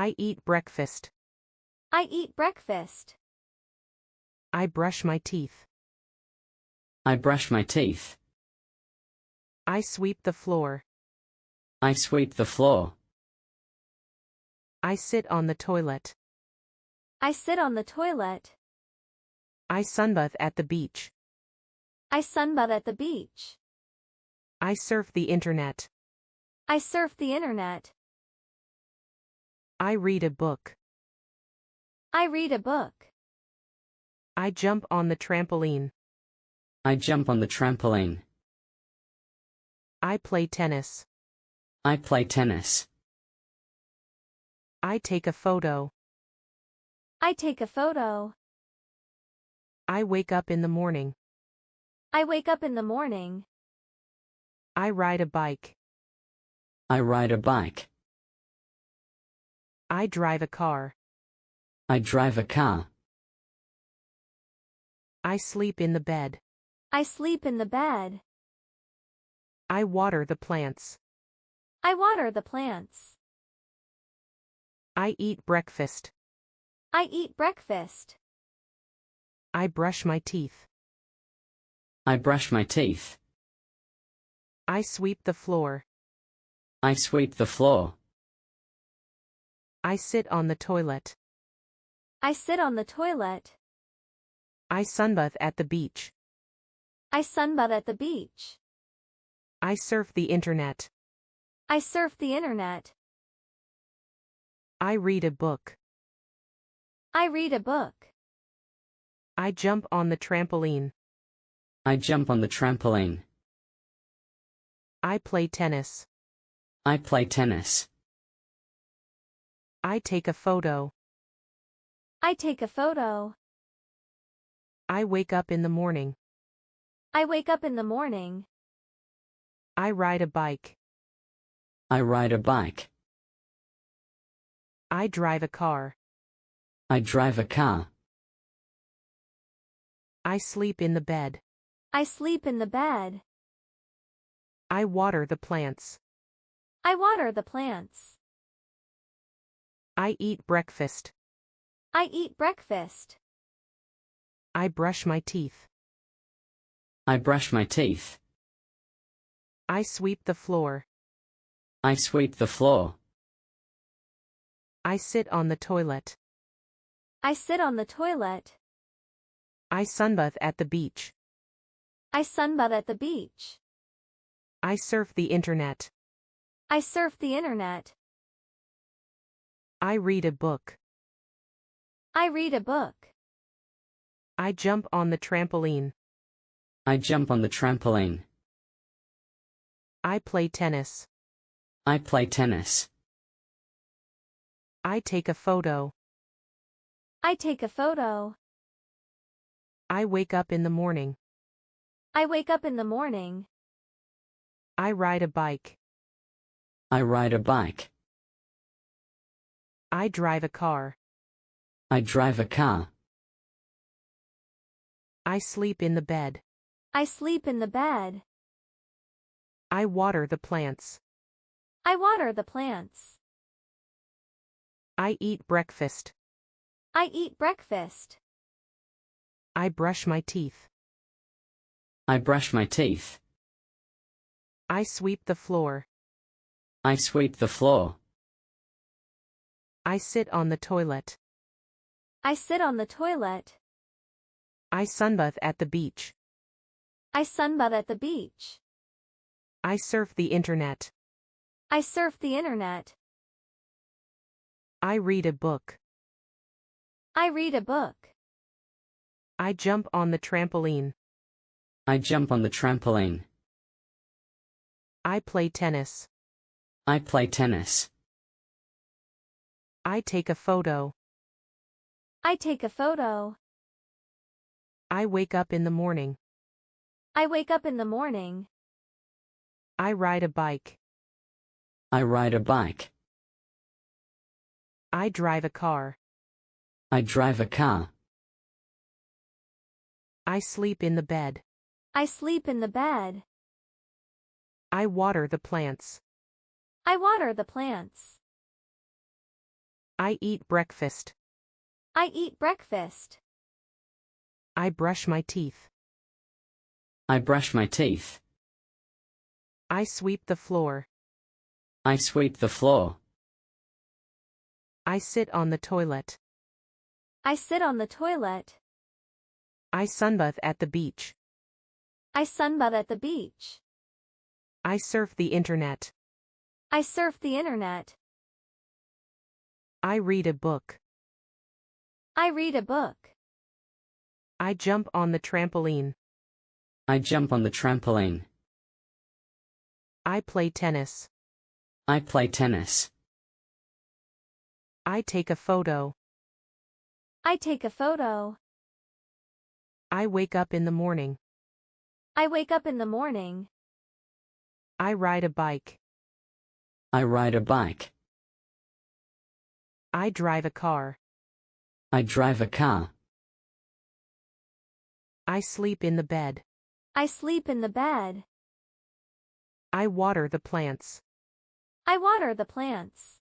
I eat breakfast. I eat breakfast. I brush my teeth. I brush my teeth. I sweep the floor. I sweep the floor. I sit on the toilet. I sit on the toilet. I sunbathe at the beach. I sunbathe at the beach. I surf the internet. I surf the internet. I read a book. I read a book. I jump on the trampoline. I jump on the trampoline. I play tennis. I play tennis. I take a photo. I take a photo. I wake up in the morning. I wake up in the morning. I ride a bike. I ride a bike. I drive a car. I drive a car. I sleep in the bed. I sleep in the bed. I water the plants. I water the plants. I eat breakfast. I eat breakfast. I brush my teeth. I brush my teeth. I sweep the floor. I sweep the floor. I sit on the toilet. I sit on the toilet. I sunbathe at the beach. I sunbathe at the beach. I surf the internet. I surf the internet. I read a book. I read a book. I jump on the trampoline. I jump on the trampoline. I play tennis. I play tennis. I take a photo. I take a photo. I wake up in the morning. I wake up in the morning. I ride a bike. I ride a bike. I drive a car. I drive a car. I sleep in the bed. I sleep in the bed. I water the plants. I water the plants. I eat breakfast. I eat breakfast. I brush my teeth. I brush my teeth. I sweep the floor. I sweep the floor. I sit on the toilet. I sit on the toilet. I sunbathe at the beach. I sunbathe at the beach. I surf the internet. I surf the internet. I read a book. I read a book. I jump on the trampoline. I jump on the trampoline. I play tennis. I play tennis. I take a photo. I take a photo. I wake up in the morning. I wake up in the morning. I ride a bike. I ride a bike. I drive a car. I drive a car. I sleep in the bed. I sleep in the bed. I water the plants. I water the plants. I eat breakfast. I eat breakfast. I brush my teeth. I brush my teeth. I sweep the floor. I sweep the floor. I sit on the toilet. I sit on the toilet. I sunbathe at the beach. I sunbathe at the beach. I surf the internet. I surf the internet. I read a book. I read a book. I jump on the trampoline. I jump on the trampoline. I play tennis. I play tennis. I take a photo. I take a photo. I wake up in the morning. I wake up in the morning. I ride a bike. I ride a bike. I drive a car. I drive a car. I sleep in the bed. I sleep in the bed. I water the plants. I water the plants. I eat breakfast. I eat breakfast. I brush my teeth. I brush my teeth. I sweep the floor. I sweep the floor. I sit on the toilet. I sit on the toilet. I sunbathe at the beach. I sunbathe at the beach. I surf the internet. I surf the internet. I read a book. I read a book. I jump on the trampoline. I jump on the trampoline. I play tennis. I play tennis. I take a photo. I take a photo. I wake up in the morning. I wake up in the morning. I ride a bike. I ride a bike. I drive a car. I drive a car. I sleep in the bed. I sleep in the bed. I water the plants. I water the plants.